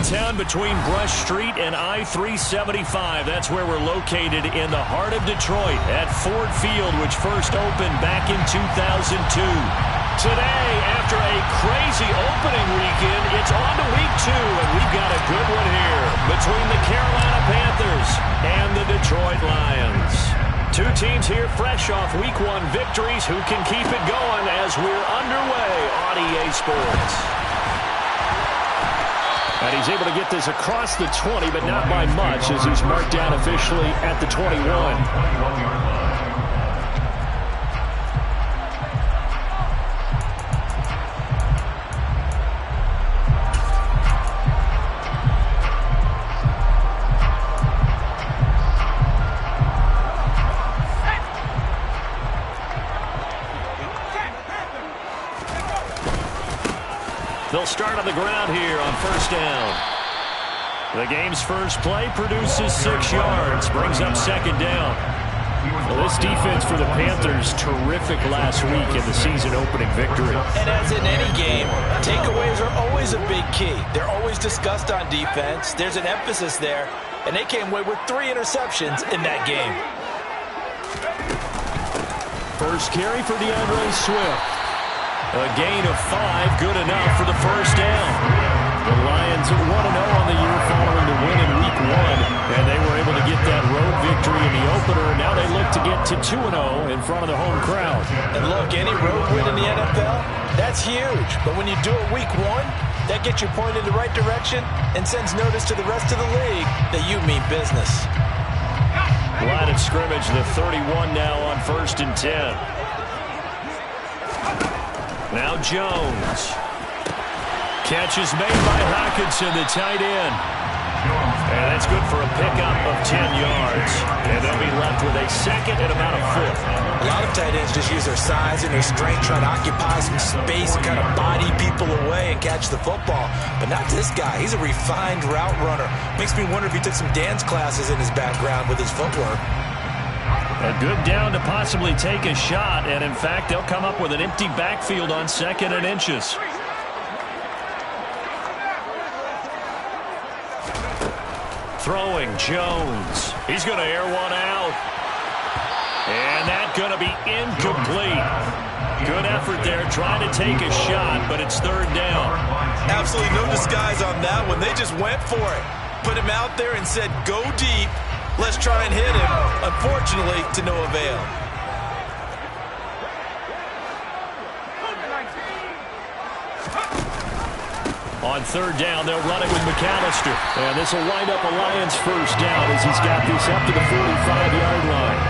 downtown between Brush Street and I-375. That's where we're located in the heart of Detroit at Ford Field, which first opened back in 2002. Today, after a crazy opening weekend, it's on to week 2, and we've got a good one here between the Carolina Panthers and the Detroit Lions. Two teams here fresh off week 1 victories who can keep it going as we're underway on EA Sports. And he's able to get this across the 20, but not by much as he's marked down officially at the 21. They'll start on the ground here on first down. The game's first play produces 6 yards, brings up second down. Well, this defense for the Panthers, terrific last week in the season opening victory. And as in any game, takeaways are always a big key. They're always discussed on defense. There's an emphasis there, and they came away with 3 interceptions in that game. First carry for DeAndre Swift. A gain of 5, good enough for the first down. The Lions 1-0 on the year following the win in week 1, and they were able to get that road victory in the opener. Now they look to get to 2-0 in front of the home crowd. And look, any road win in the NFL, that's huge. But when you do it week 1, that gets you pointed in the right direction and sends notice to the rest of the league that you mean business. Line of scrimmage, the 31 now on first and 10. Now Jones. Catch is made by Hockenson, the tight end. And that's good for a pickup of 10 yards. And they'll be left with a second and about a foot. A lot of tight ends just use their size and their strength, try to occupy some space, kind of body people away and catch the football. But not this guy. He's a refined route runner. Makes me wonder if he took some dance classes in his background with his footwork. A good down to possibly take a shot, and in fact, they'll come up with an empty backfield on 2nd and inches. Throwing Jones. He's going to air one out. And that's going to be incomplete. Good effort there, trying to take a shot, but it's 3rd down. Absolutely no disguise on that one. They just went for it. Put him out there and said, go deep. Let's try and hit him. Unfortunately, to no avail. On 3rd down, they'll run it with McAllister. And this will wind up a Lions first down as he's got this up to the 45-yard line.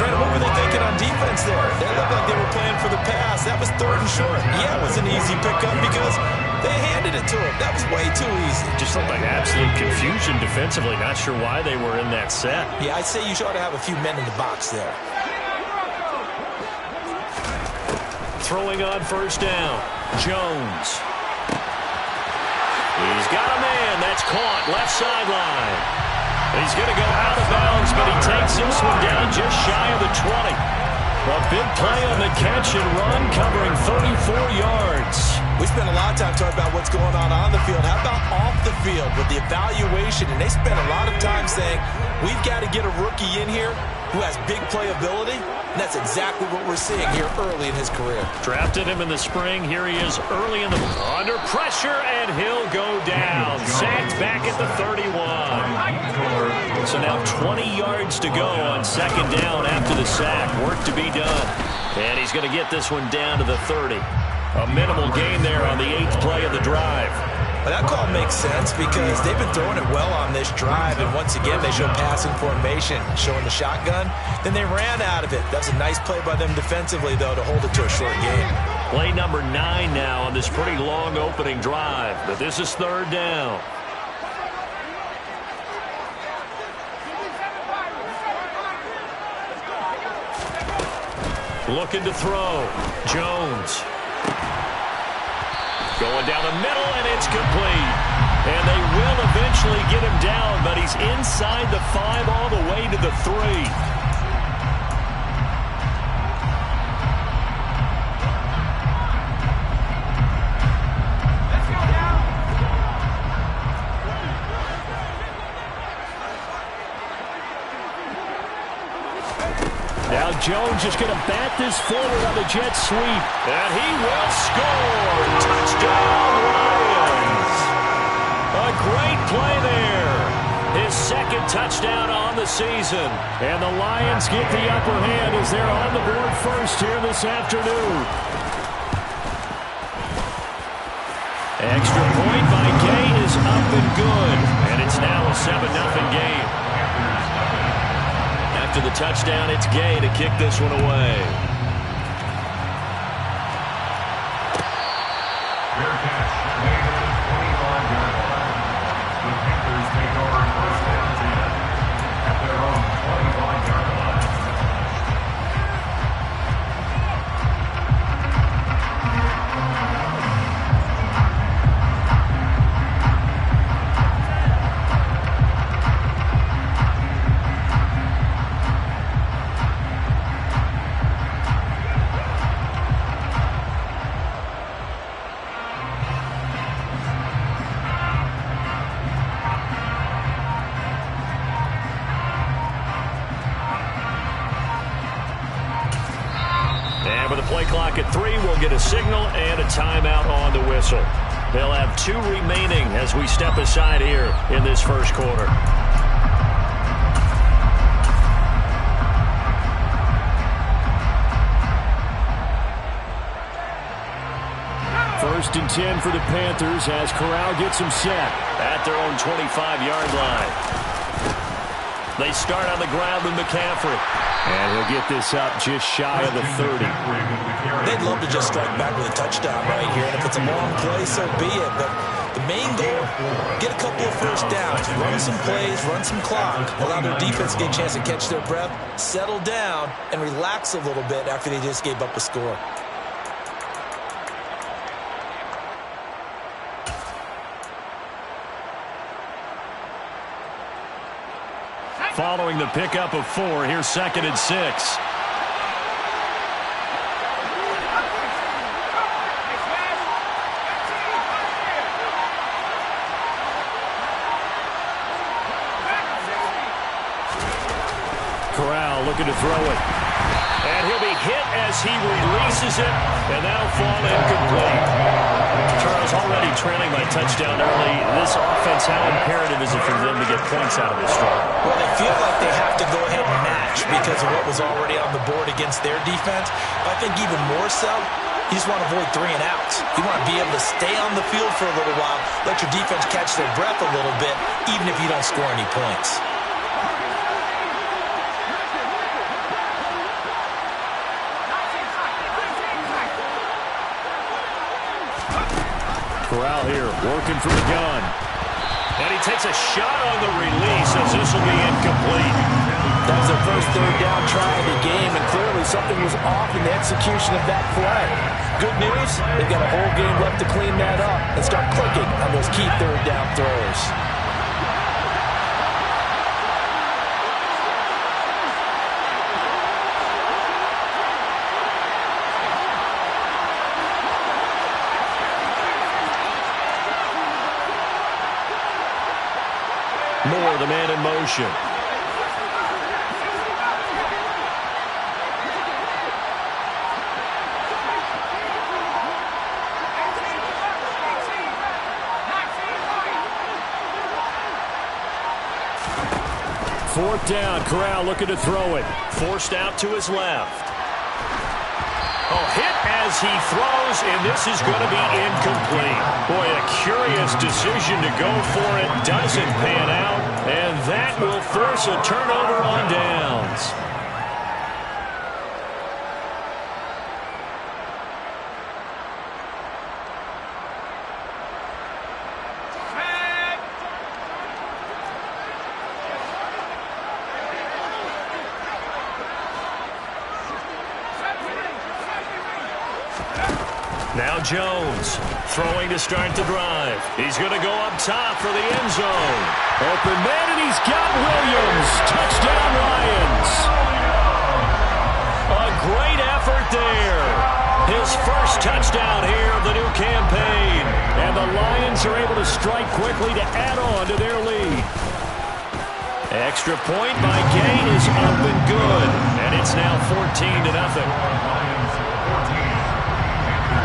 Brandon, what were they thinking on defense there? They looked like they were playing for the pass. That was 3rd and short. Yeah, it was an easy pickup because they handed it to him. That was way too easy. Just looked like absolute confusion defensively. Not sure why they were in that set. Yeah, I'd say you ought to have a few men in the box there. Throwing on first down. Jones. He's got a man. That's caught. Left sideline. He's going to go out of bounds, but he takes this one down just shy of the 20. A big play on the catch and run, covering 34 yards. We spent a lot of time talking about what's going on the field. How about off the field with the evaluation? And they spent a lot of time saying, we've got to get a rookie in here who has big playability. And that's exactly what we're seeing here early in his career. Drafted him in the spring. Here he is early in the under pressure, and he'll go down. Sacked back at the 31. So now 20 yards to go on 2nd down after the sack. Work to be done. And he's going to get this one down to the 30. A minimal gain there on the 8th play of the drive. Well, that call makes sense because they've been throwing it well on this drive, and once again they show passing formation, showing the shotgun. Then they ran out of it. That's a nice play by them defensively, though, to hold it to a short game. Play number 9 now on this pretty long opening drive, but this is 3rd down. Looking to throw. Jones. Going down the middle, and it's complete. And they will eventually get him down, but he's inside the 5 all the way to the 3. Now Jones is going to bat this forward on the jet sweep. And he will score. Touchdown, Lions. A great play there. His second touchdown on the season. And the Lions get the upper hand as they're on the board first here this afternoon. Extra point by Gay is up and good. And it's now a 7-0 game. After the touchdown, it's Gay to kick this one away. Fair catch. Made at the 25-yard line. The Panthers take over first and 10 at their own 25-yard line. With the play clock at 3, we'll get a signal and a timeout on the whistle. They'll have 2 remaining as we step aside here in this first quarter. First and 10 for the Panthers as Corral gets them set at their own 25-yard line. They start on the ground with McCaffrey. And he'll get this up just shy of the 30. They'd love to just strike back with a touchdown right here. And if it's a long play, so be it. But the main goal, get a couple of first downs. Run some plays, run some clock. Allow their defense to get a chance to catch their breath, settle down, and relax a little bit after they just gave up a score. Following the pickup of 4, here's 2nd and 6. Corral looking to throw it. And he'll be hit as he releases it, and that'll fall incomplete. Charles, already trailing by touchdown early. This offense, how imperative is it for them to get points out of this drive? Well, they feel like they have to go ahead and match because of what was already on the board against their defense. But I think even more so, you just want to avoid 3 and outs. You want to be able to stay on the field for a little while, let your defense catch their breath a little bit, even if you don't score any points. Corral here, working from the gun. And he takes a shot on the release as this will be incomplete. That was their first 3rd down try of the game, and clearly something was off in the execution of that play. Good news, they've got a whole game left to clean that up and start clicking on those key 3rd down throws. Moore, the man in motion. Fourth down, Corral looking to throw it. Forced out to his left. Oh, hit as he throws, and this is going to be incomplete. Boy, a curious decision to go for it. Doesn't pan out, and that will force a turnover on downs. Now Jones throwing to start the drive. He's going to go up top for the end zone. Open man, and he's got Williams. Touchdown, Lions. A great effort there. His first touchdown here of the new campaign. And the Lions are able to strike quickly to add on to their lead. Extra point by Gay is up and good. And it's now 14-0.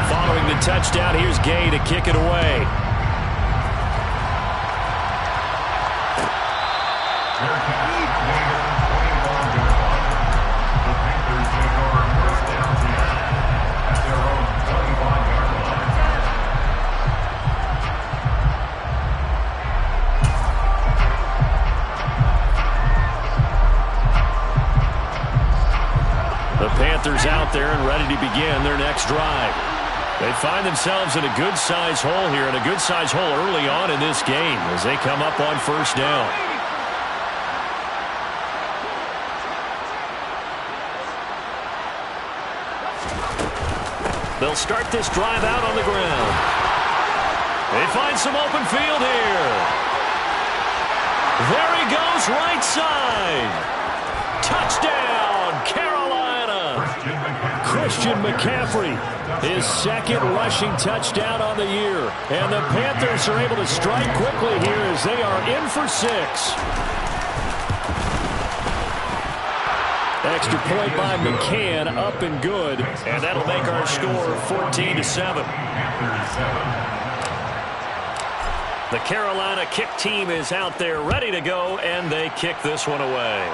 Following the touchdown, here's Gay to kick it away. Panthers out there and ready to begin their next drive. They find themselves in a good-sized hole here, and a good-sized hole early on in this game as they come up on first down. They'll start this drive out on the ground. They find some open field here. There he goes, right side. Touchdown, Carolina. Christian McCaffrey, his second rushing touchdown on the year. And the Panthers are able to strike quickly here as they are in for 6. Extra point by McCann, up and good. And that'll make our score 14-7. The Carolina kick team is out there ready to go, and they kick this one away.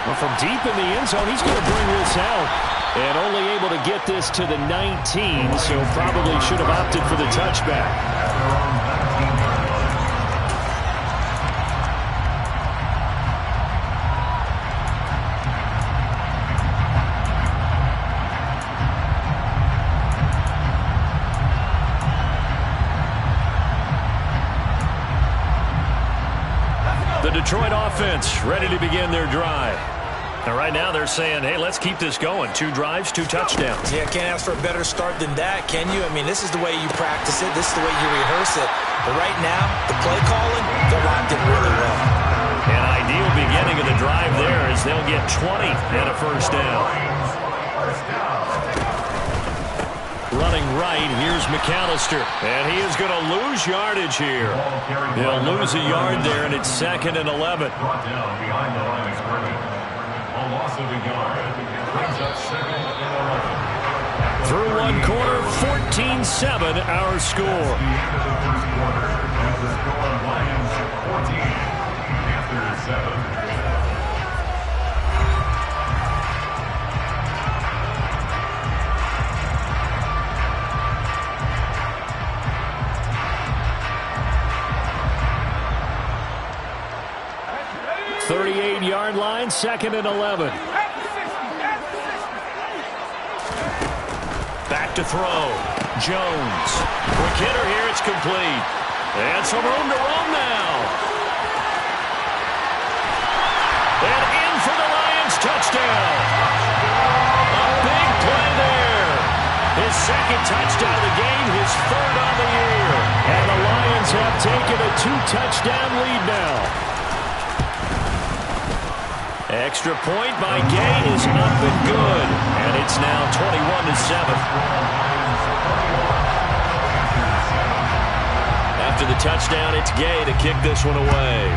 Well, from deep in the end zone, he's going to bring this out. And only able to get this to the 19, so probably should have opted for the touchback. Detroit offense ready to begin their drive. And right now they're saying, hey, let's keep this going. 2 drives, 2 touchdowns. Yeah, can't ask for a better start than that, can you? I mean, this is the way you practice it. This is the way you rehearse it. But right now, the play calling, they're locked in really well. An ideal beginning of the drive there as they'll get 20 and a first down. Running right, here's McAllister. And he is going to lose yardage here. He'll lose a yard there, and it's 2nd and 11. Brought down behind the line of scrimmage. A loss of a yard. Brings up 2nd and 11. Through one quarter, 14-7 our score. At the end of the first quarter, as the score, Lions 14, Panthers 7. 38-yard line, 2nd and 11. Back to throw. Jones. Quick hitter here, it's complete. And some room to roam now. And in for the Lions, touchdown. A big play there. His 2nd touchdown of the game, his 3rd on the year. And the Lions have taken a 2-touchdown lead now. Extra point by Gay is up and good. And it's now 21-7. After the touchdown, it's Gay to kick this one away.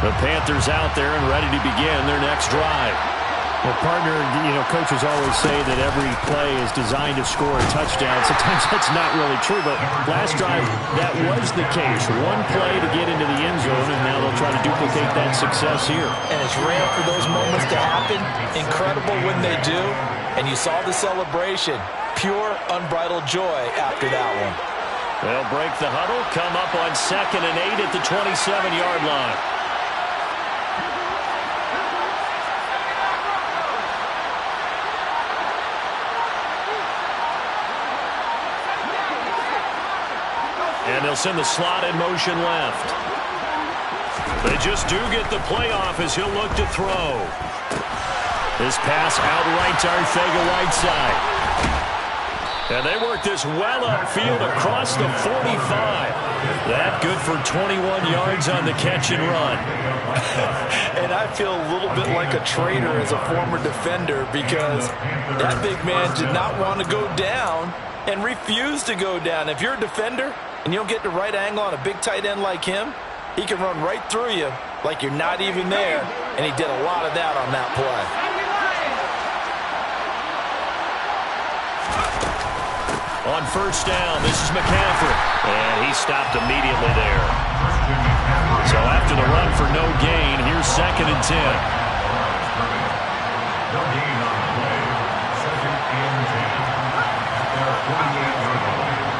The Panthers out there and ready to begin their next drive. Well, partner, coaches always say that every play is designed to score a touchdown. Sometimes that's not really true, but last drive, that was the case. One play to get into the end zone, and now they'll try to duplicate that success here. And it's rare for those moments to happen. Incredible when they do. And you saw the celebration. Pure, unbridled joy after that one. They'll break the huddle, come up on 2nd and 8 at the 27-yard line. And they'll send the slot in motion left. They just do get the play off as he'll look to throw. This pass out right to Arcega-Whiteside. And they work this well upfield across the 45. That good for 21 yards on the catch and run. And I feel a little bit like a traitor as a former defender because that big man did not want to go down and refused to go down. If you're a defender and you don't get the right angle on a big tight end like him, he can run right through you like you're not even there, and he did a lot of that on that play. On first down, this is McCaffrey, and he stopped immediately there. So after the run for no gain, here's 2nd and 10. No gain on the play. 2nd and 10. Their 48-yard line.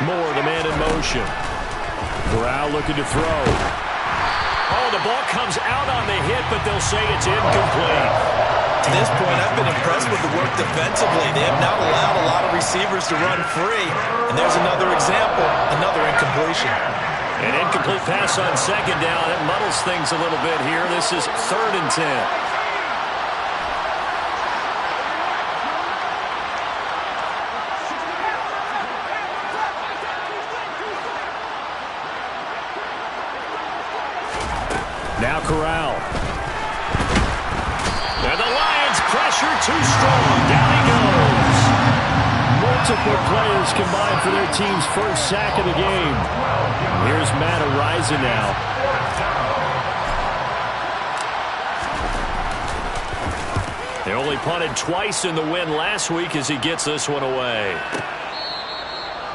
Moore, the man in motion. Corral looking to throw. Oh, the ball comes out on the hit, but they'll say it's incomplete. To this point, I've been impressed with the work defensively. They have not allowed a lot of receivers to run free. And there's another example, another incompletion. An incomplete pass on 2nd down. It muddles things a little bit here. This is 3rd and 10. Now Corral. And the Lions pressure too strong. Down he goes. Multiple players combined for their team's first sack of the game. Here's Matt Araiza now. They only punted twice in the win last week as he gets this one away.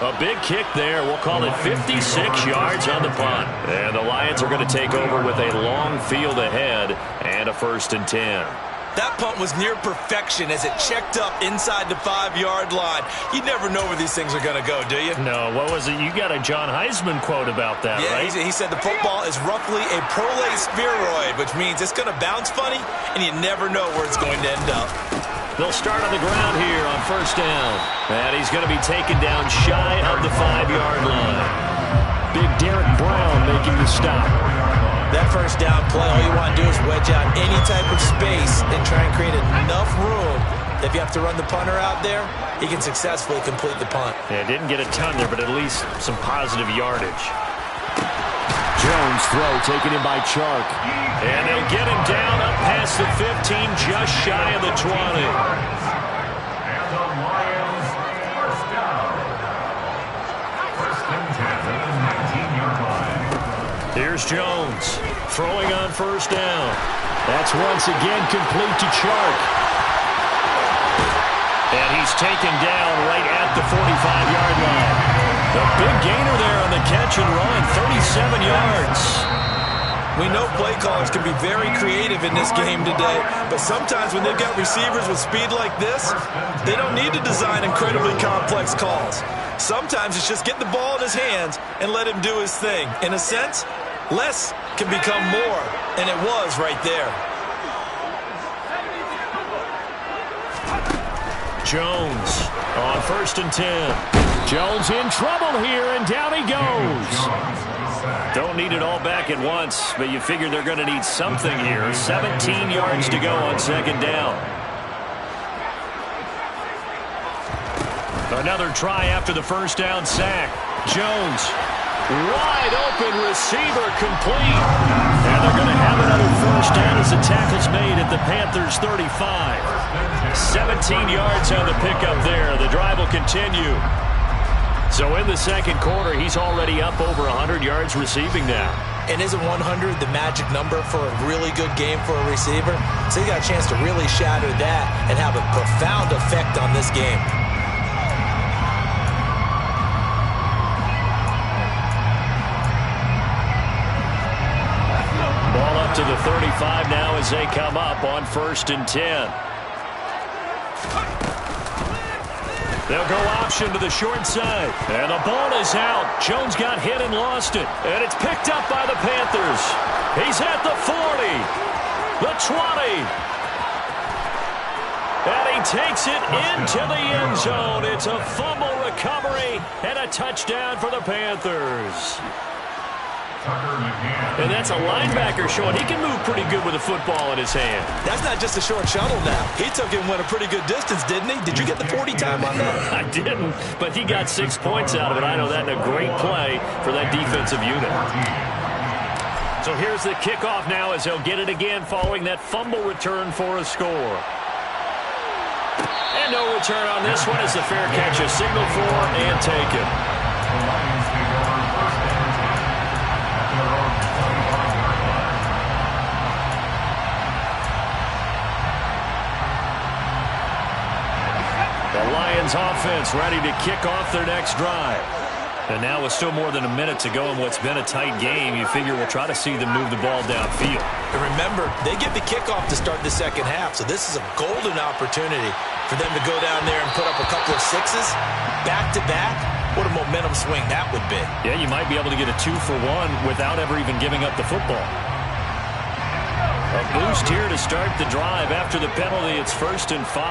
A big kick there. We'll call it 56 yards on the punt. And the Lions are going to take over with a long field ahead and a 1st and 10. That punt was near perfection as it checked up inside the 5-yard line. You never know where these things are going to go, do you? No, what was it? You got a John Heisman quote about that, right? Yeah, he said the football is roughly a prolate spheroid, which means it's going to bounce funny, and you never know where it's going to end up. They'll start on the ground here on first down. And he's going to be taken down shy of the 5-yard line. Big Derek Brown making the stop. That first down play, all you want to do is wedge out any type of space and try and create enough room. If you have to run the punter out there, he can successfully complete the punt. Yeah, didn't get a ton there, but at least some positive yardage. Jones throw taken in by Chark. And they'll get him down up past the 15, just shy of the 20. And the Lions first down. 1st and 10 at the 19-yard line. Here's Jones throwing on first down. That's once again complete to Chark. And he's taken down right at the 45-yard line. The big gainer there on the catch and run, 37 yards. We know play callers can be very creative in this game today, but sometimes when they've got receivers with speed like this, they don't need to design incredibly complex calls. Sometimes it's just get the ball in his hands and let him do his thing. In a sense, less can become more, and it was right there. Jones on 1st and 10. Jones in trouble here, and down he goes. Don't need it all back at once, but you figure they're going to need something here. 17 yards to go on 2nd down. Another try after the first down sack. Jones, wide open receiver, complete. And they're going to have another first down as the tackle's made at the Panthers' 35. 17 yards on the pickup there. The drive will continue. So in the second quarter, he's already up over 100 yards receiving now. And isn't 100 the magic number for a really good game for a receiver? So he got a chance to really shatter that and have a profound effect on this game. Ball up to the 35 now as they come up on 1st and 10. They'll go option to the short side. And the ball is out. Jones got hit and lost it. And it's picked up by the Panthers. He's at the 40. The 20. And he takes it into the end zone. It's a fumble recovery and a touchdown for the Panthers. And that's a linebacker showing he can move pretty good with a football in his hand. That's not just a short shuttle now. He took it and went a pretty good distance, didn't he? Did you get the 40 time on that? I didn't, but he got 6 points out of it. I know that in a great play for that defensive unit. So here's the kickoff now as they'll get it again following that fumble return for a score. And no return on this one as the fair catch is signaled for and taken. The Lions offense ready to kick off their next drive. And now with still more than a minute to go in what's been a tight game, you figure we'll try to see them move the ball downfield. And remember, they get the kickoff to start the second half, so this is a golden opportunity for them to go down there and put up a couple of sixes back-to-back. What a momentum swing that would be. Yeah, you might be able to get a 2-for-1 without ever even giving up the football. A boost here to start the drive. After the penalty, it's 1st and 5.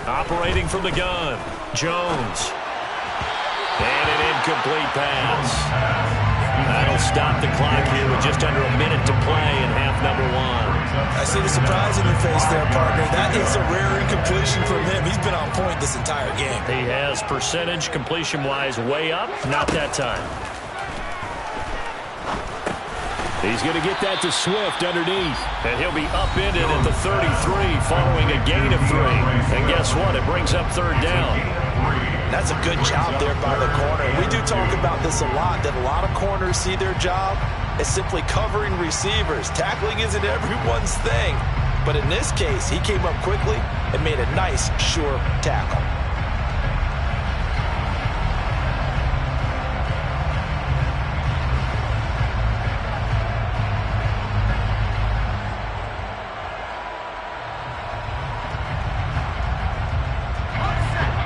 Operating from the gun, Jones. And an incomplete pass. That'll stop the clock here with just under a minute to play in half number 1. I see the surprise in your face there, partner. That is a rare incompletion from him. He's been on point this entire game. He has percentage completion-wise way up. Not that time. He's going to get that to Swift underneath. And he'll be upended at the 33 following a gain of 3. And guess what? It brings up 3rd down. That's a good job there by the corner. We do talk about this a lot, that a lot of corners see their job as simply covering receivers. Tackling isn't everyone's thing. But in this case, he came up quickly and made a nice, sure tackle.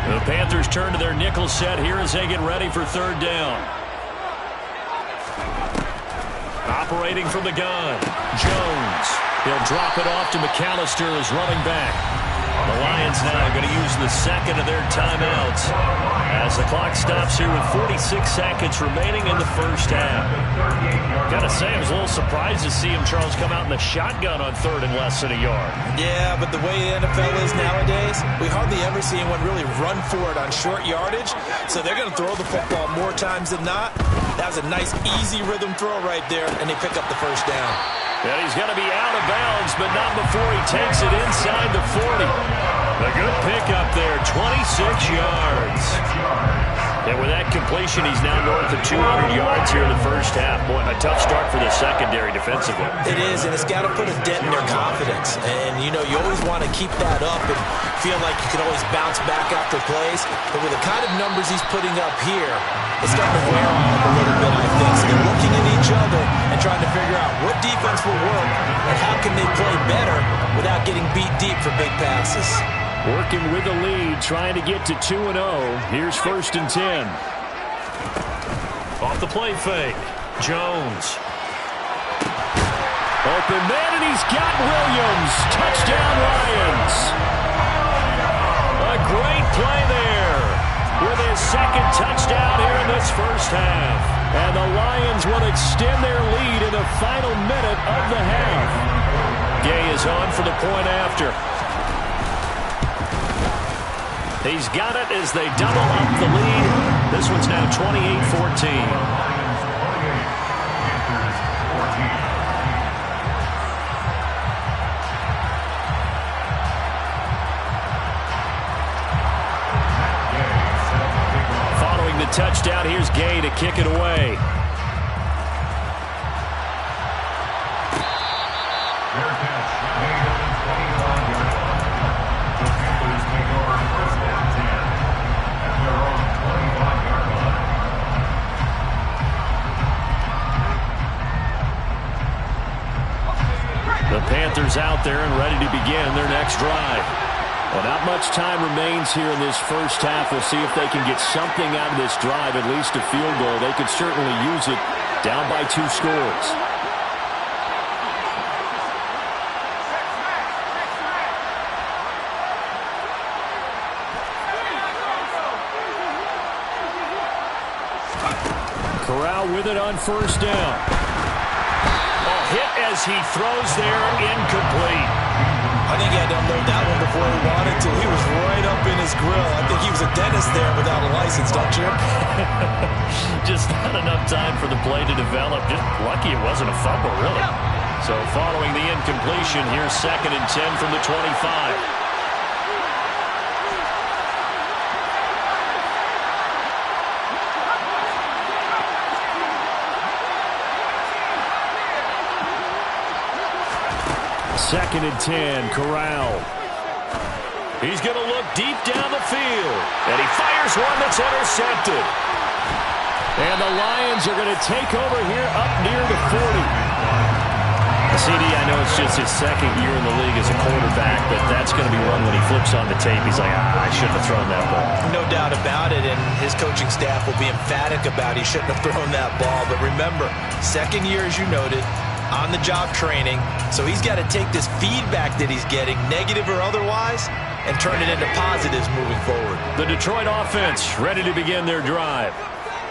The Panthers turn to their nickel set here as they get ready for 3rd down. Operating from the gun, Jones. He'll drop it off to McAllister as running back. The Lions now going to use the second of their timeouts as the clock stops here with 46 seconds remaining in the first half. Got to say, I was a little surprised to see him, Charles, come out in the shotgun on 3rd and less than a yard. Yeah, but the way the NFL is nowadays, we hardly ever see anyone really run for it on short yardage. So they're going to throw the football more times than not. That was a nice, easy rhythm throw right there, and they pick up the 1st down. And he's going to be out of bounds, but not before he takes it inside the 40. A good pickup there, 26 yards. And with that completion, he's now north of 200 yards here in the first half. Boy, a tough start for the secondary defensively. It is, and it's got to put a dent in their confidence. And, you know, you always want to keep that up and feel like you can always bounce back after plays. But with the kind of numbers he's putting up here, it's starting to wear on him a little bit, I think. So they're looking at each other and trying to figure out what defense will work and how can they play better without getting beat deep for big passes. Working with the lead, trying to get to 2-0. Here's 1st and 10. Off the play fake, Jones. Open man, and he's got Williams. Touchdown, Lions. A great play there with his 2nd touchdown here in this first half. And the Lions will extend their lead in the final minute of the half. Gay is on for the point after. He's got it as they double up the lead. This one's now 28-14. Following the touchdown, here's Gay to kick it away. The Panthers out there and ready to begin their next drive. Well, not much time remains here in this first half. We'll see if they can get something out of this drive, at least a field goal. They could certainly use it down by 2 scores. Corral with it on first down. Oh, hit as he throws there, incomplete. I think he had to unload that one before he wanted to. He was right up in his grill. I think he was a dentist there without a license, don't you? Just not enough time for the play to develop. Just lucky it wasn't a fumble, really. So following the incompletion, here's 2nd and 10 from the 25. Second and 10, Corral. He's going to look deep down the field. And he fires one that's intercepted. And the Lions are going to take over here up near the 40. CD, I know it's just his 2nd year in the league as a quarterback, but that's going to be one when he flips on the tape. He's like, I shouldn't have thrown that ball. No doubt about it, and his coaching staff will be emphatic about he shouldn't have thrown that ball. But remember, 2nd year, as you noted, on-the-job training, so he's got to take this feedback that he's getting, negative or otherwise, and turn it into positives moving forward. The Detroit offense ready to begin their drive.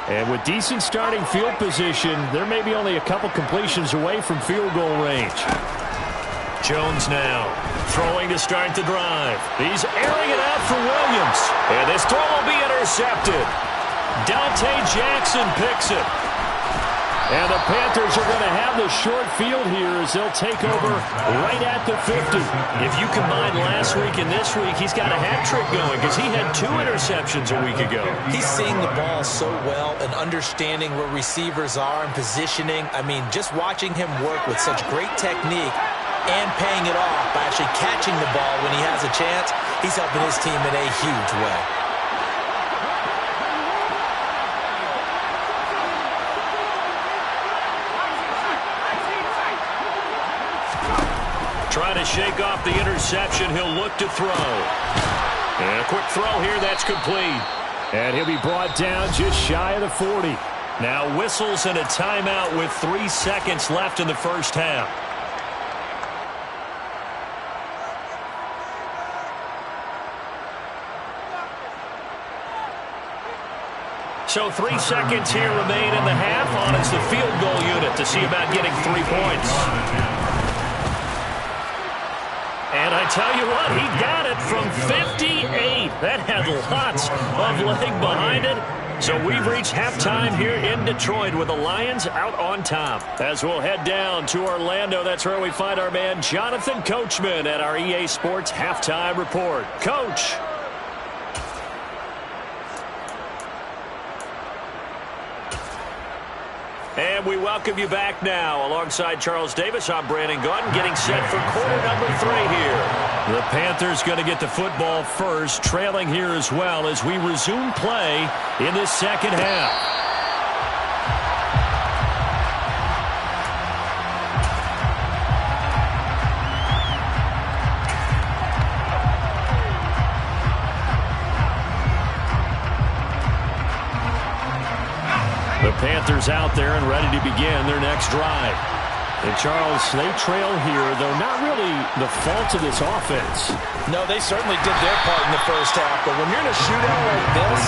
And with decent starting field position, there may be only a couple completions away from field goal range. Jones now throwing to start the drive. He's airing it out for Williams. And this throw will be intercepted. Dante Jackson picks it. And the Panthers are going to have the short field here as they'll take over right at the 50. If you combine last week and this week, he's got a hat trick going because he had 2 interceptions a week ago. He's seeing the ball so well and understanding where receivers are and positioning. I mean, just watching him work with such great technique and paying it off by actually catching the ball when he has a chance, he's helping his team in a huge way. Trying to shake off the interception. He'll look to throw. And a quick throw here. That's complete. And he'll be brought down just shy of the 40. Now whistles and a timeout with 3 seconds left in the first half. So 3 seconds here remain in the half. On is the field goal unit to see about getting 3 points. And I tell you what, he got it from 58. That had lots of leg behind it. So we've reached halftime here in Detroit with the Lions out on top. As we'll head down to Orlando, that's where we find our man Jonathan Coachman at our EA Sports Halftime Report. Coach. And we welcome you back now. Alongside Charles Davis, I'm Brandon Gaudin, getting set for quarter number 3 here. The Panthers going to get the football first, trailing here as well as we resume play in the second half. The Panthers out there and ready to begin their next drive. And Charles, they trail here, though not really the fault of this offense. No, they certainly did their part in the first half, but when you're in a shootout like this,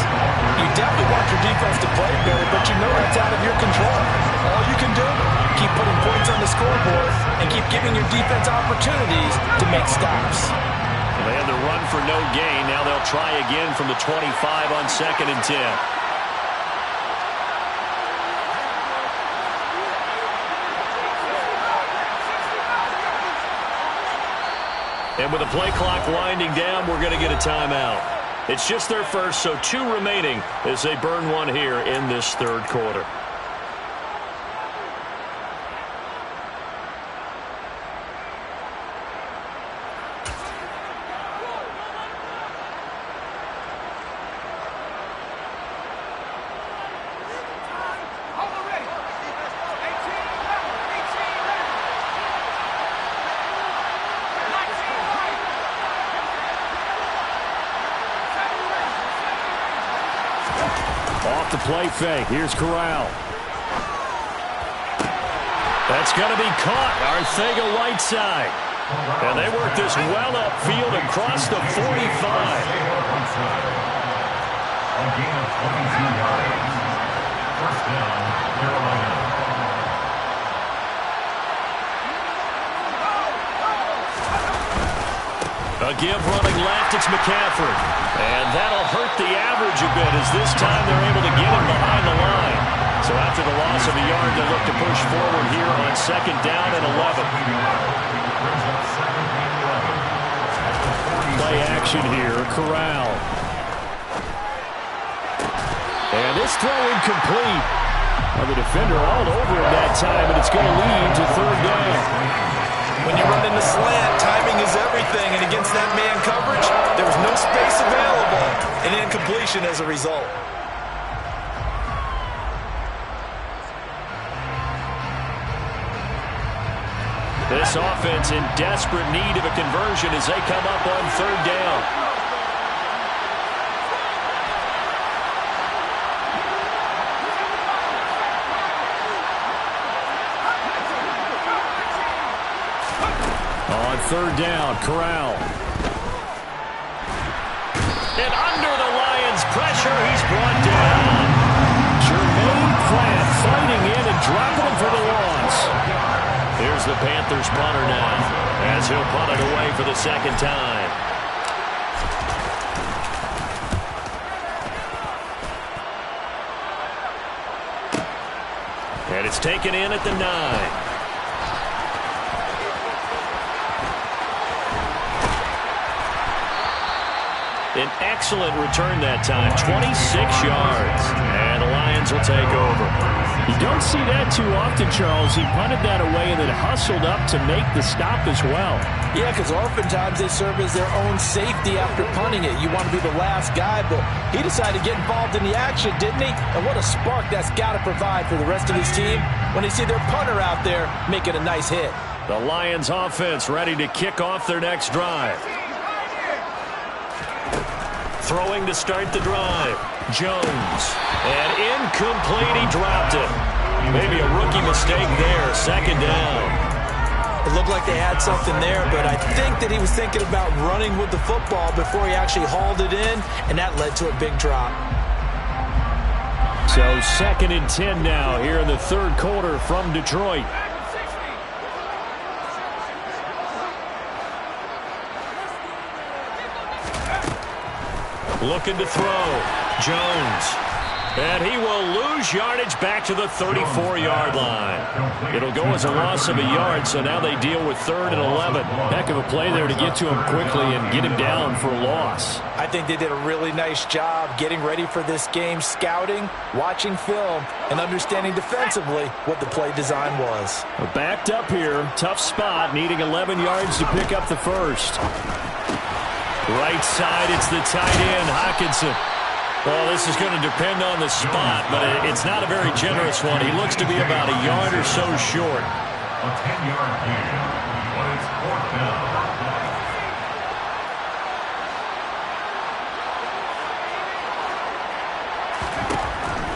you definitely want your defense to play better, but you know that's out of your control. All you can do, keep putting points on the scoreboard and keep giving your defense opportunities to make stops. Well, they had the run for no gain. Now they'll try again from the 25 on 2nd and 10. And with the play clock winding down, we're going to get a timeout. It's just their first, so 2 remaining as they burn one here in this third quarter. Off the play fake. Here's Corral. That's going to be caught. Arcega-Whiteside. And they work this well upfield across the 45. First down, Carolina. A give running left, it's McCaffrey. And that'll hurt the average a bit as this time they're able to get him behind the line. So after the loss of a yard, they look to push forward here on second down and 11. Play action here, Corral. And this throw incomplete. Well, the defender all over him that time, and it's going to lead to third down. When you run in the slant, timing is everything, and against that man coverage, there was no space available, and incompletion as a result. This offense in desperate need of a conversion as they come up on third down. On third down, Corral. And under the Lions' pressure, he's brought down. Jermaine Pratt fighting in and dropping him for the loss. Here's the Panthers punter now, as he'll punt it away for the second time. And it's taken in at the 9. An excellent return that time, 26 yards. And the Lions will take over. You don't see that too often, Charles. He punted that away and then hustled up to make the stop as well. Yeah, because oftentimes they serve as their own safety after punting it. You want to be the last guy, but he decided to get involved in the action, didn't he? And what a spark that's got to provide for the rest of his team when they see their punter out there making a nice hit. The Lions offense ready to kick off their next drive. Throwing to start the drive. Jones. And incomplete. He dropped it. Maybe a rookie mistake there. Second down. It looked like they had something there, but I think that he was thinking about running with the football before he actually hauled it in, and that led to a big drop. So second and 10 now here in the third quarter from Detroit. Looking to throw. Jones. And he will lose yardage back to the 34-yard line. It'll go as a loss of a yard, so now they deal with third and 11. Heck of a play there to get to him quickly and get him down for a loss. I think they did a really nice job getting ready for this game, scouting, watching film, and understanding defensively what the play design was. Backed up here, tough spot, needing 11 yards to pick up the first. Right side, it's the tight end, Hockenson. Well, this is going to depend on the spot, but it's not a very generous one. He looks to be about a yard or so short. A 10-yard gain, but it's fourth down.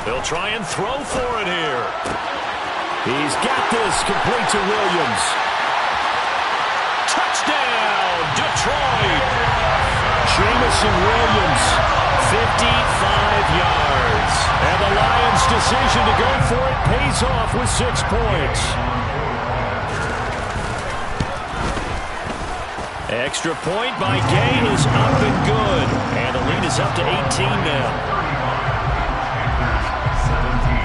They'll try and throw for it here. He's got this complete to Williams. Touchdown, Detroit. Jamison Williams, 55 yards. And the Lions' decision to go for it pays off with 6 points. Extra point by Gay is up and good. And the lead is up to 18 now.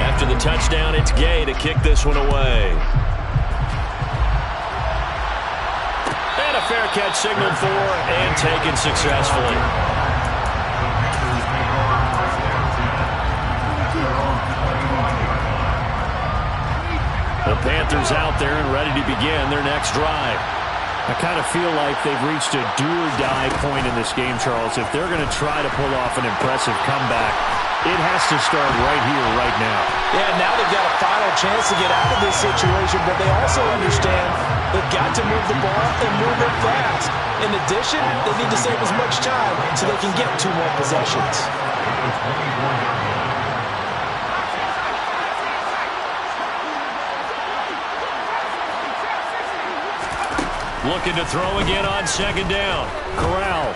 After the touchdown, it's Gay to kick this one away. And a fair catch signaled for and taken successfully. The Panthers out there and ready to begin their next drive. I kind of feel like they've reached a do-or-die point in this game, Charles. If they're going to try to pull off an impressive comeback, it has to start right here, right now. Yeah, now they've got a final chance to get out of this situation, but they also understand they've got to move the ball and move it fast. In addition, they need to save as much time so they can get 2 more possessions. Looking to throw again on second down. Corral.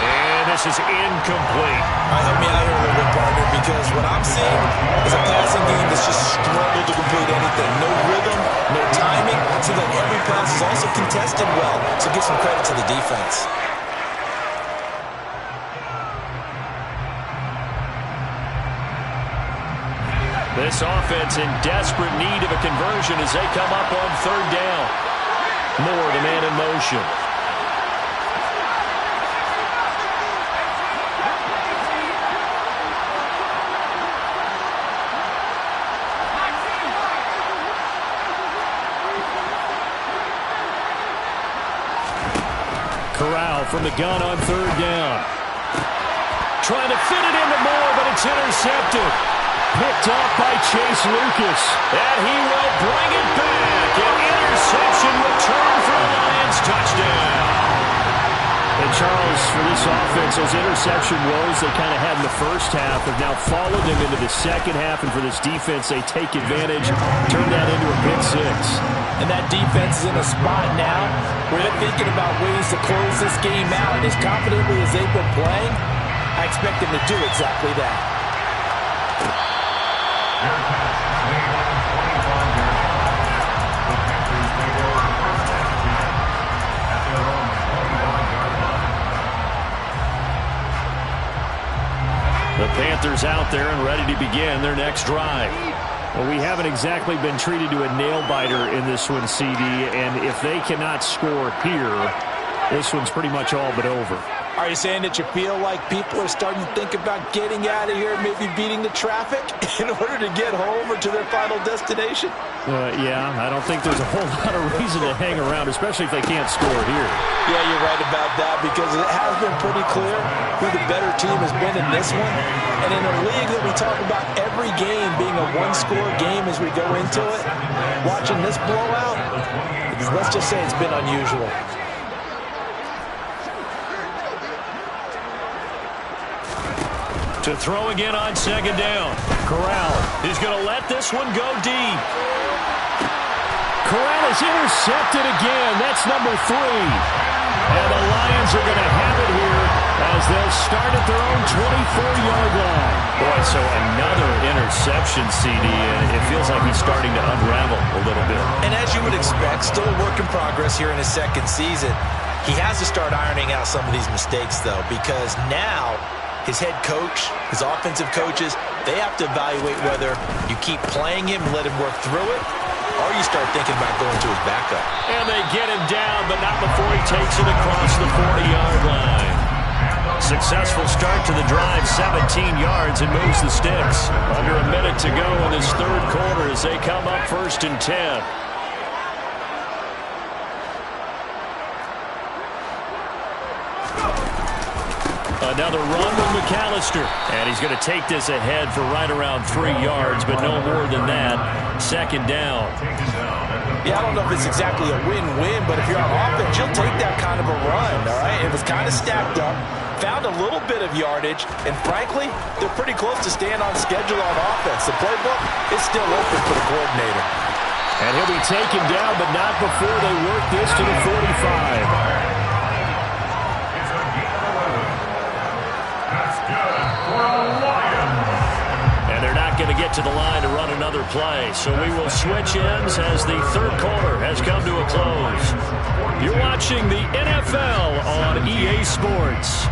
And this is incomplete. Help me out here a little bit, partner, because what I'm seeing is a passing game that's just struggled to complete anything. No rhythm, no timing. Seems like every pass is also contested well, so give some credit to the defense. This offense in desperate need of a conversion as they come up on third down. Moore, the man in motion. Corral from the gun on third down. Trying to fit it into Moore, but it's intercepted. Picked off by Chase Lucas. And he will bring it back. An interception return for a Lions touchdown. And Charles, for this offense, those interception woes they kind of had in the first half have now followed them into the second half. And for this defense, they take advantage, turn that into a pick six. And that defense is in a spot now where they're thinking about ways to close this game out. And as confidently as they've been playing, I expect them to do exactly that. The Panthers out there and ready to begin their next drive. Well, we haven't exactly been treated to a nail-biter in this one, CD, and if they cannot score here, this one's pretty much all but over. Are you saying that you feel like people are starting to think about getting out of here, maybe beating the traffic in order to get home or to their final destination? Yeah, I don't think there's a whole lot of reason to hang around, especially if they can't score here. Yeah, you're right about that because it has been pretty clear who the better team has been in this one. And in a league that we talk about every game being a one-score game as we go into it, watching this blowout, let's just say it's been unusual. To throw again on second down. Corral is going to let this one go deep. Corral is intercepted again. That's number 3. And the Lions are going to have it here as they'll start at their own 24-yard line. Boy, so another interception, CD, and it feels like he's starting to unravel a little bit. And as you would expect, still a work in progress here in his second season. He has to start ironing out some of these mistakes, though, because now his head coach, his offensive coaches, they have to evaluate whether you keep playing him and let him work through it, or you start thinking about going to his backup. And they get him down, but not before he takes it across the 40-yard line. Successful start to the drive, 17 yards, and moves the sticks. Under a minute to go in this third quarter as they come up 1st and 10. Another run with McAllister. And he's going to take this ahead for right around 3 yards, but no more than that. Second down. Yeah, I don't know if it's exactly a win-win, but if you're on offense, you'll take that kind of a run, all right? It was kind of stacked up, found a little bit of yardage, and frankly, they're pretty close to staying on schedule on offense. The playbook is still open for the coordinator. And he'll be taken down, but not before they work this to the 45. And they're not going to get to the line to run another play. So we will switch ends as the third quarter has come to a close. You're watching the NFL on EA Sports.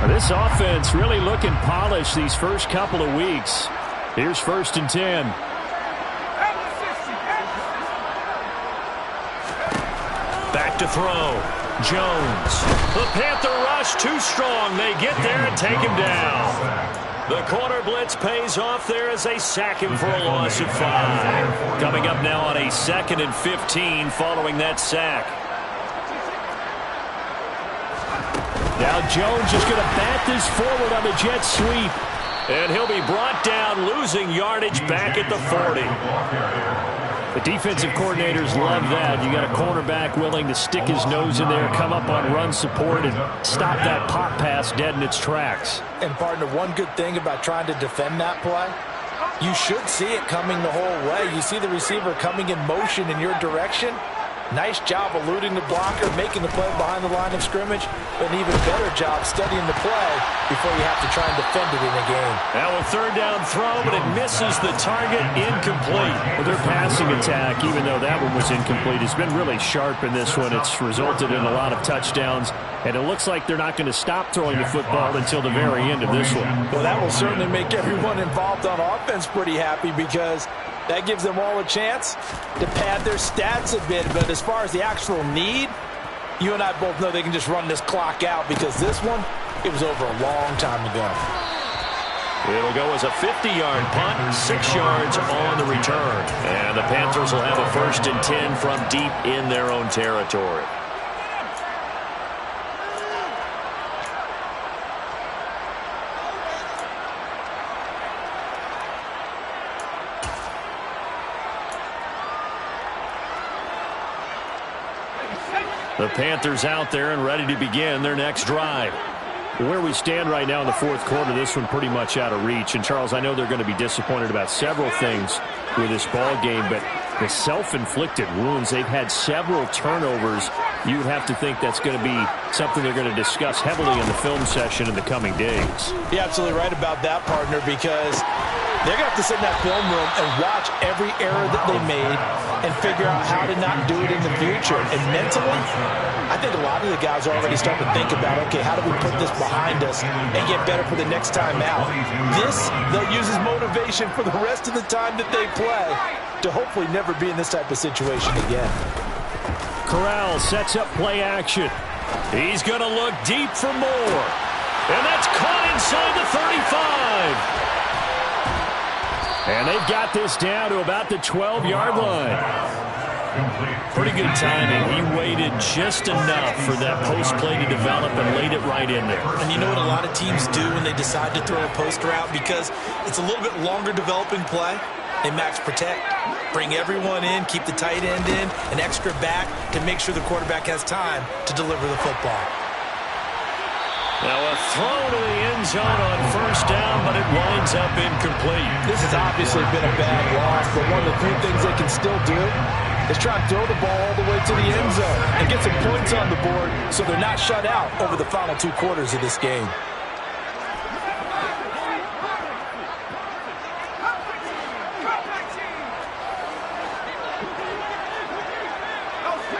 This offense really looking polished these first couple of weeks. Here's 1st and 10. Back to throw. Jones. The Panther rush too strong. They get there and take him down. The corner blitz pays off there as they sack him for a loss of 5. Coming up now on a 2nd and 15 following that sack. Now Jones is going to bat this forward on the jet sweep. And he'll be brought down, losing yardage back at the 40. The defensive coordinators love that. You got a cornerback willing to stick his nose in there, come up on run support, and stop that pop pass dead in its tracks. And, partner, one good thing about trying to defend that play, you should see it coming the whole way. You see the receiver coming in motion in your direction. Nice job eluding the blocker, making the play behind the line of scrimmage, but an even better job studying the play before you have to try and defend it in a game. Now a third down throw, but it misses the target, incomplete. Well, their passing attack, even though that one was incomplete, has been really sharp in this one. It's resulted in a lot of touchdowns, and it looks like they're not going to stop throwing the football until the very end of this one. Well, that will certainly make everyone involved on offense pretty happy because that gives them all a chance to pad their stats a bit. But as far as the actual need, you and I both know they can just run this clock out because this one, it was over a long time ago. It'll go as a 50-yard punt, 6 yards on the return. And the Panthers will have a 1st and 10 from deep in their own territory. The Panthers out there and ready to begin their next drive. Where we stand right now in the fourth quarter, this one pretty much out of reach. And, Charles, I know they're going to be disappointed about several things with this ball game, but the self-inflicted wounds, they've had several turnovers. You would have to think that's going to be something they're going to discuss heavily in the film session in the coming days. You're absolutely right about that, partner, because they're going to have to sit in that film room and watch every error that they made and figure out how to not do it in the future. And mentally, I think a lot of the guys are already starting to think about, okay, how do we put this behind us and get better for the next time out? This, they'll use as motivation for the rest of the time that they play to hopefully never be in this type of situation again. Corral sets up play action. He's going to look deep for more. And that's caught inside the 35. And they've got this down to about the 12-yard line. Pretty good timing. He waited just enough for that post play to develop and laid it right in there. And you know what a lot of teams do when they decide to throw a post route? Because it's a little bit longer developing play. They max protect. Bring everyone in, keep the tight end in, an extra back to make sure the quarterback has time to deliver the football. Now a throw to the end zone on 1st down, but it winds up incomplete. This has obviously been a bad loss, but one of the few things they can still do is try and throw the ball all the way to the end zone and get some points on the board so they're not shut out over the final 2 quarters of this game.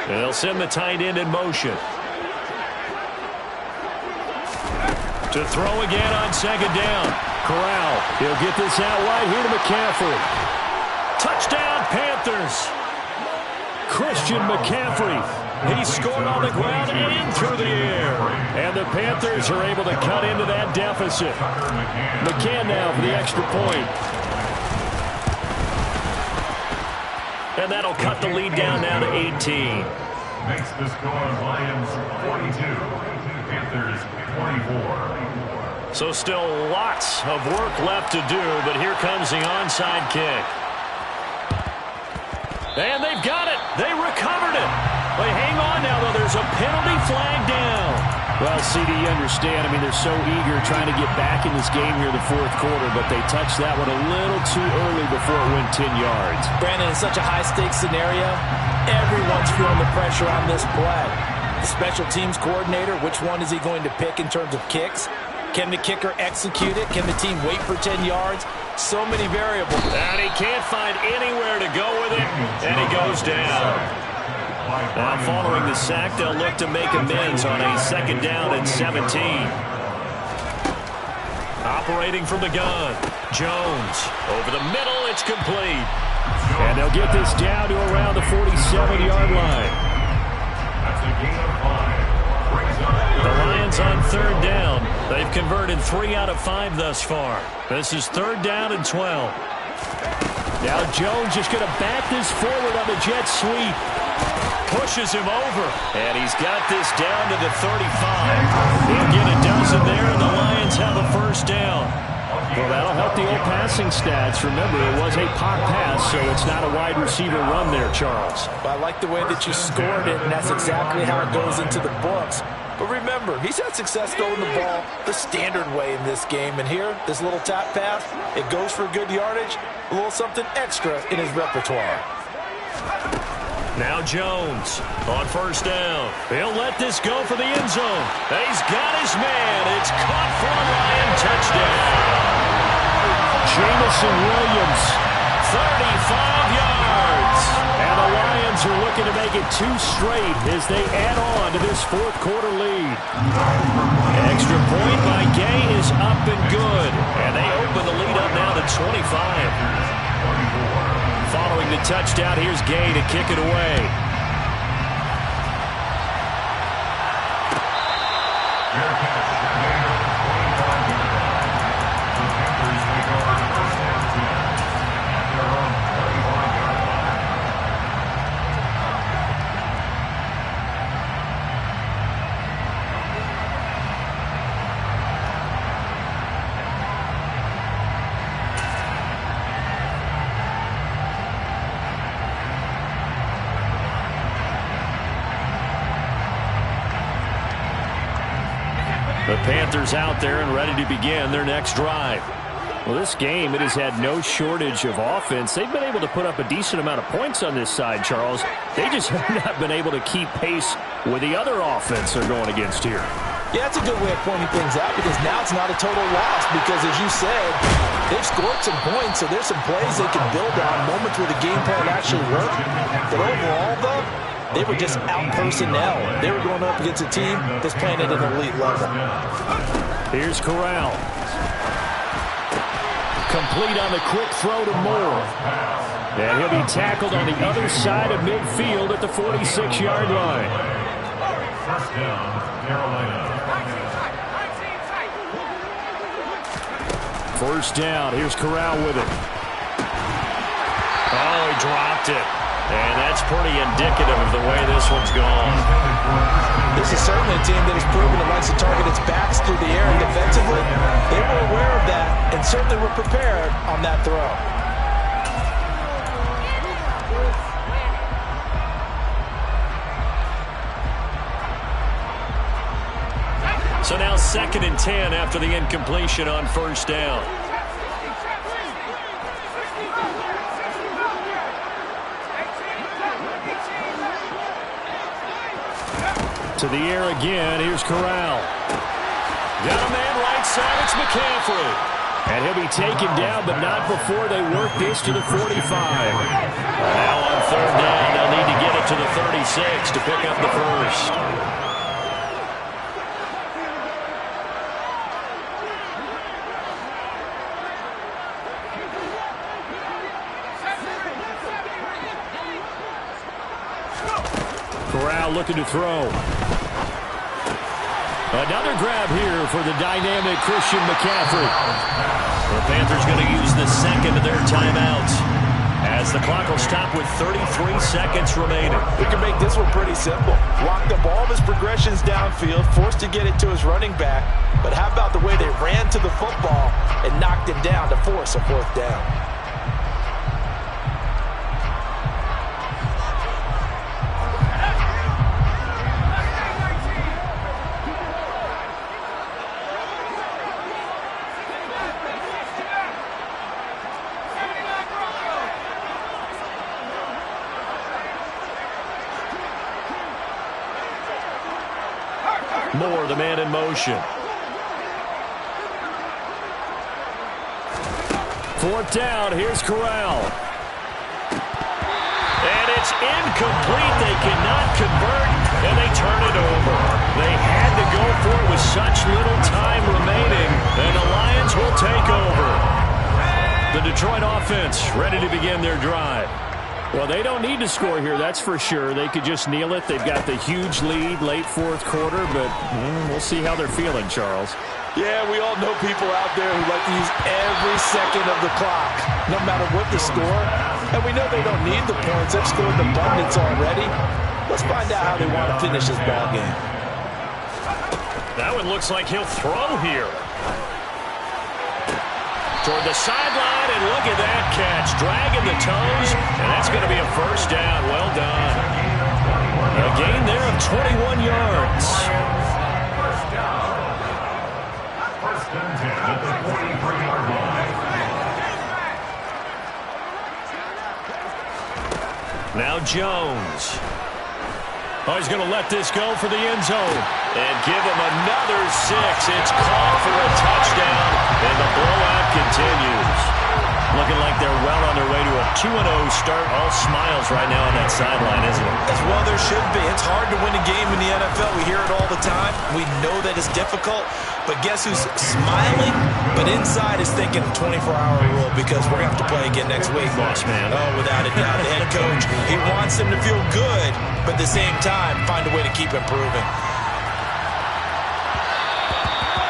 And they'll send the tight end in motion. To throw again on 2nd down. Corral, he'll get this out wide here to McCaffrey. Touchdown, Panthers. Christian McCaffrey. He scored on the ground and through the air. And the Panthers are able to cut into that deficit. McCann now for the extra point. And that'll cut the lead down now to 18. Makes the score Lions 42, Panthers 24. So still lots of work left to do, but here comes the onside kick. And they've got it. They recovered it. They hang on now, though. There's a penalty flag down. Well, CD, you understand. I mean, they're so eager trying to get back in this game here in the fourth quarter, but they touched that one a little too early before it went 10 yards. Brandon, in such a high-stakes scenario, everyone's feeling the pressure on this play. The special teams coordinator, which one is he going to pick in terms of kicks? Can the kicker execute it? Can the team wait for 10 yards? So many variables. And he can't find anywhere to go with it, and he goes down. Now, following the sack, they'll look to make amends on a 2nd down and 17. Operating from the gun, Jones. Over the middle, it's complete. And they'll get this down to around the 47-yard line. That's a gain of 5. The Lions on 3rd down. They've converted 3 out of 5 thus far. This is 3rd down and 12. Now Jones just going to back this forward on the jet sweep. Pushes him over. And he's got this down to the 35. He'll get a dozen there, and the Lions have a 1st down. Well, that'll help the old passing stats. Remember, it was a pop pass, so it's not a wide receiver run there, Charles. Well, I like the way that you scored it, and that's exactly how it goes into the books. But remember, he's had success throwing the ball the standard way in this game. And here, this little tap pass, it goes for good yardage, a little something extra in his repertoire. Now Jones on first down. He'll let this go for the end zone. He's got his man. It's caught for a Lion touchdown. Jamison Williams, 35 yards. and the Lions are looking to make it 2 straight as they add on to this fourth quarter lead. Extra point by Gay is up and good. And they open the lead up now to 25. Following the touchdown, here's Gay to kick it away. The Panthers out there and ready to begin their next drive. Well, this game, it has had no shortage of offense. They've been able to put up a decent amount of points on this side, Charles. They just have not been able to keep pace with the other offense they're going against here. Yeah, that's a good way of pointing things out because now it's not a total loss because, as you said, they've scored some points, so there's some plays they can build on, moments where the game plan actually worked. But overall, though, they were just out personnel. They were going up against a team that's playing at an elite level. Here's Corral. Complete on the quick throw to Moore. And he'll be tackled on the other side of midfield at the 46-yard line. First down, Carolina. First down. Here's Corral with it. Oh, he dropped it. And that's pretty indicative of the way this one's gone. This is certainly a team that has proven it likes to target its backs through the air, and defensively, they were aware of that and certainly were prepared on that throw. So now 2nd and 10 after the incompletion on first down. To the air again. Here's Corral. Got a man right side. It's McCaffrey. And he'll be taken down, but not before they work this to the 45. Now on 3rd down, they'll need to get it to the 36 to pick up the first. Corral looking to throw. Another grab here for the dynamic Christian McCaffrey. The Panthers going to use the second of their timeouts as the clock will stop with 33 seconds remaining. We can make this one pretty simple. Locked up all of his progressions downfield, forced to get it to his running back. But how about the way they ran to the football and knocked him down to force a 4th down? Moore, the man in motion. 4th down. Here's Corral. And it's incomplete. They cannot convert, and they turn it over. They had to go for it with such little time remaining, and the Lions will take over. The Detroit offense ready to begin their drive. Well, they don't need to score here, that's for sure. They could just kneel it. They've got the huge lead late 4th quarter, but we'll see how they're feeling, Charles. Yeah, we all know people out there who like to use every second of the clock, no matter what the score. And we know they don't need the points. They've scored in abundance already. Let's find out how they want to finish this ball game. That one looks like he'll throw here. toward the sideline, and look at that catch. Dragging the toes, and that's going to be a first down. Well done. A gain there of 21 yards. First down. First and 10 at the 43-yard line. Now Jones. Oh, he's going to let this go for the end zone. And give him another 6. It's called for a touchdown, and the blowout continues. Looking like they're well on their way to a 2-0 start. All smiles right now on that sideline, isn't it? As well there should be. It's hard to win a game in the NFL. We hear it all the time. We know that it's difficult. But guess who's smiling? But inside is thinking 24-hour rule because we're going to have to play again next week. Boss man. Oh, without a doubt. The head coach, he wants them to feel good, but at the same time, find a way to keep improving.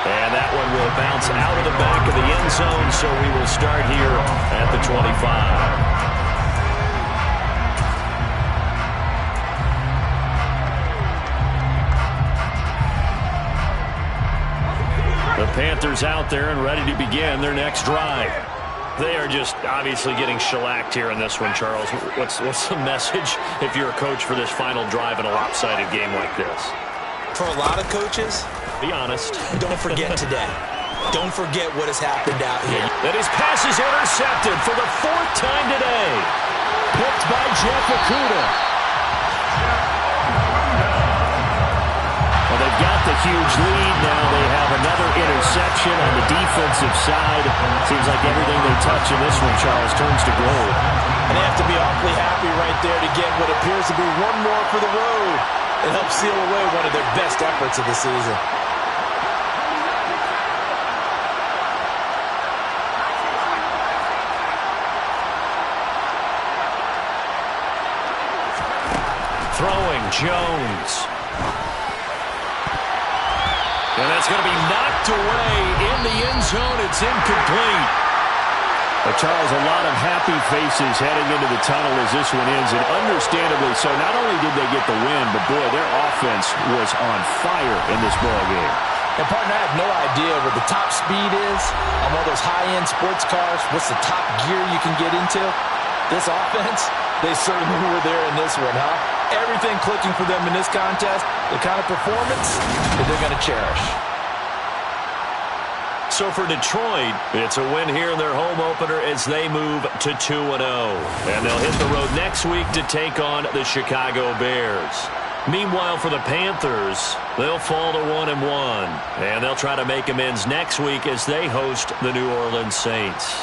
And that one will bounce out of the back of the end zone, so we will start here at the 25. The Panthers out there and ready to begin their next drive. They are just obviously getting shellacked here in this one, Charles. What's the message if you're a coach for this final drive in a lopsided game like this? For a lot of coaches, be honest. Don't forget today. Don't forget what has happened out here. That his pass is intercepted for the 4th time today. Picked by Jeff Okudah. Well, they've got the huge lead now. They have another interception on the defensive side. Seems like everything they touch in this one, Charles, turns to gold. And they have to be awfully happy right there to get what appears to be one more for the road. It helps seal away one of their best efforts of the season. Throwing Jones. And that's going to be knocked away in the end zone. It's incomplete. But Charles, a lot of happy faces heading into the tunnel as this one ends, and understandably so. Not only did they get the win, but boy, their offense was on fire in this ball game. And partner, I have no idea what the top speed is on one of those high-end sports cars. What's the top gear you can get into? This offense, they certainly were there in this one, huh? Everything clicking for them in this contest, the kind of performance that they're going to cherish. So for Detroit, it's a win here in their home opener as they move to 2-0. And they'll hit the road next week to take on the Chicago Bears. Meanwhile, for the Panthers, they'll fall to 1-1. And they'll try to make amends next week as they host the New Orleans Saints.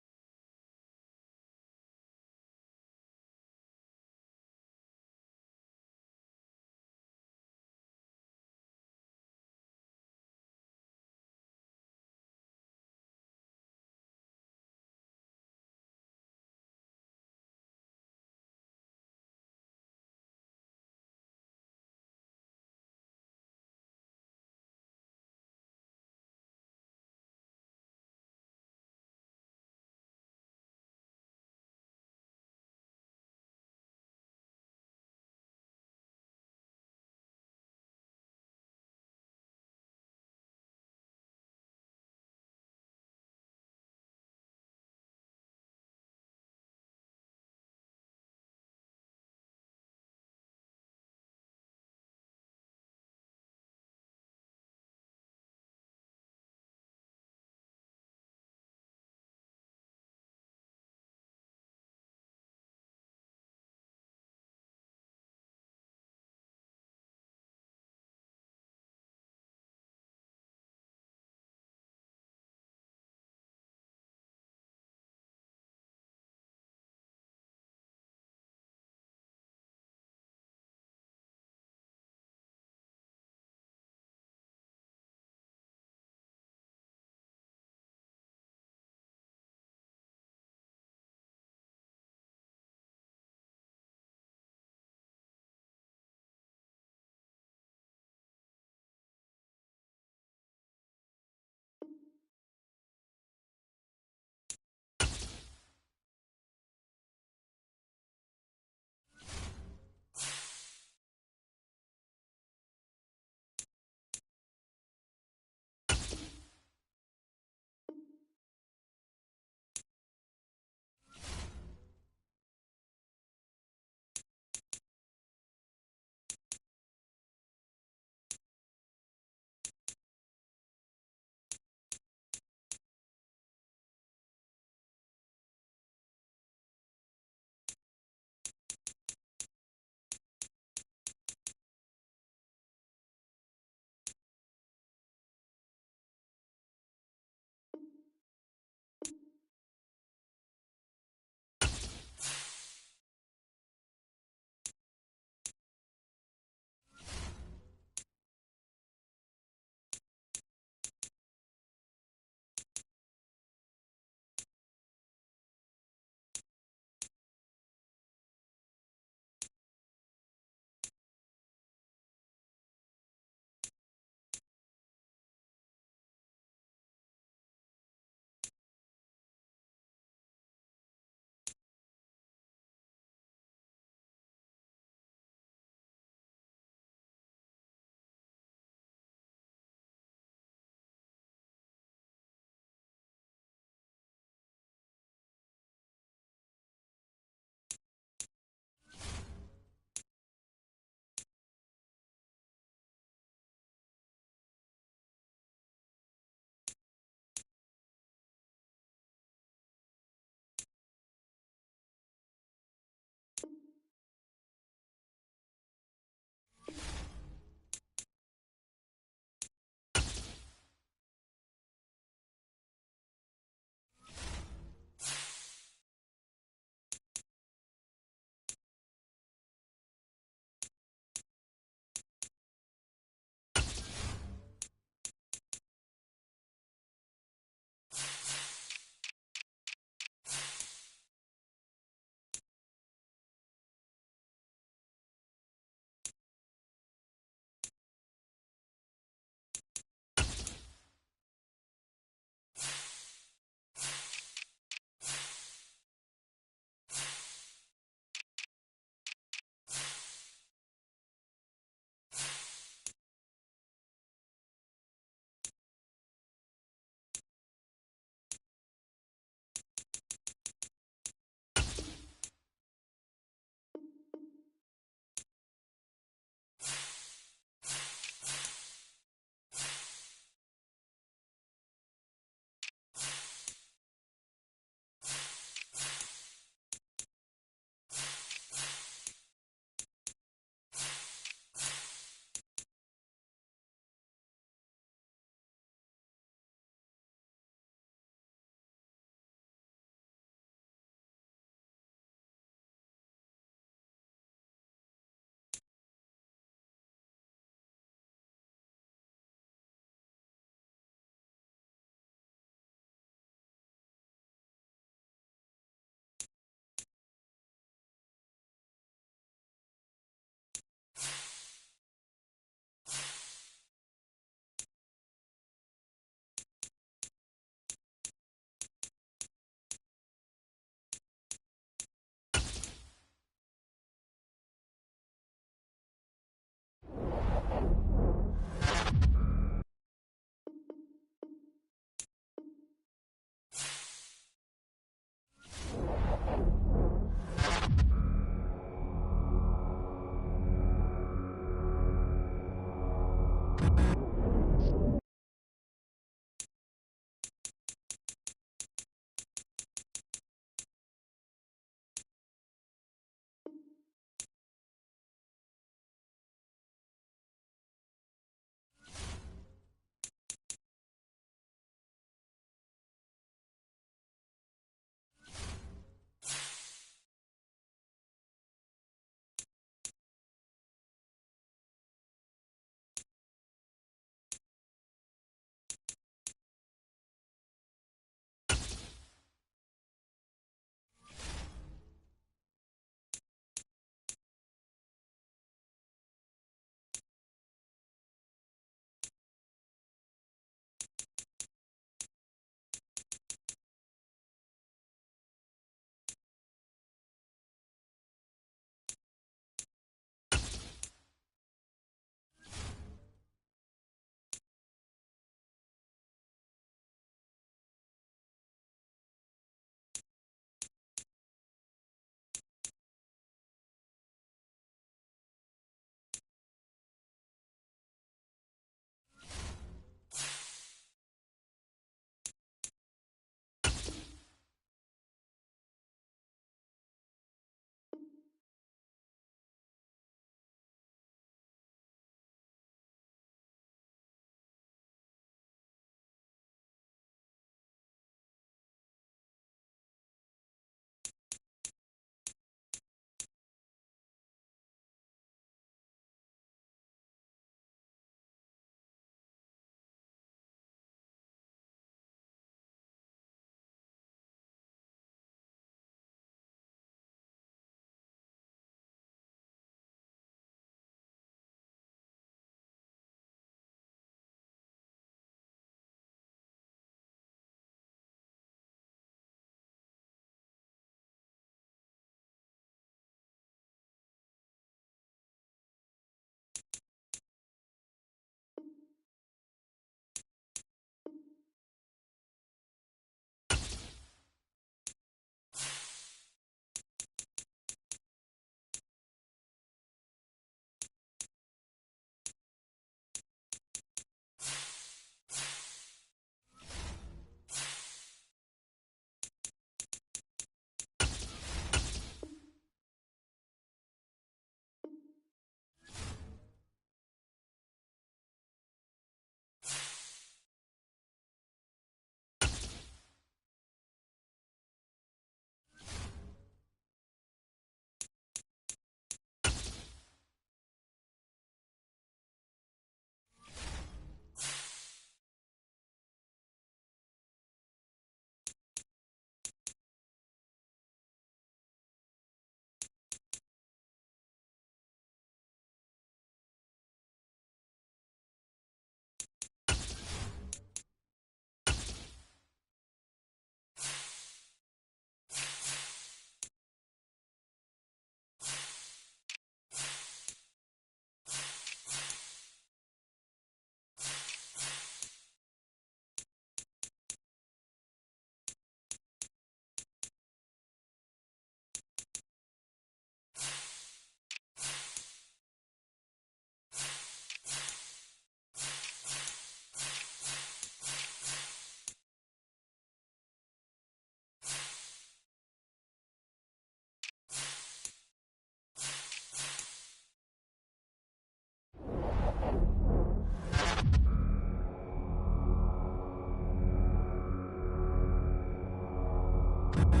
You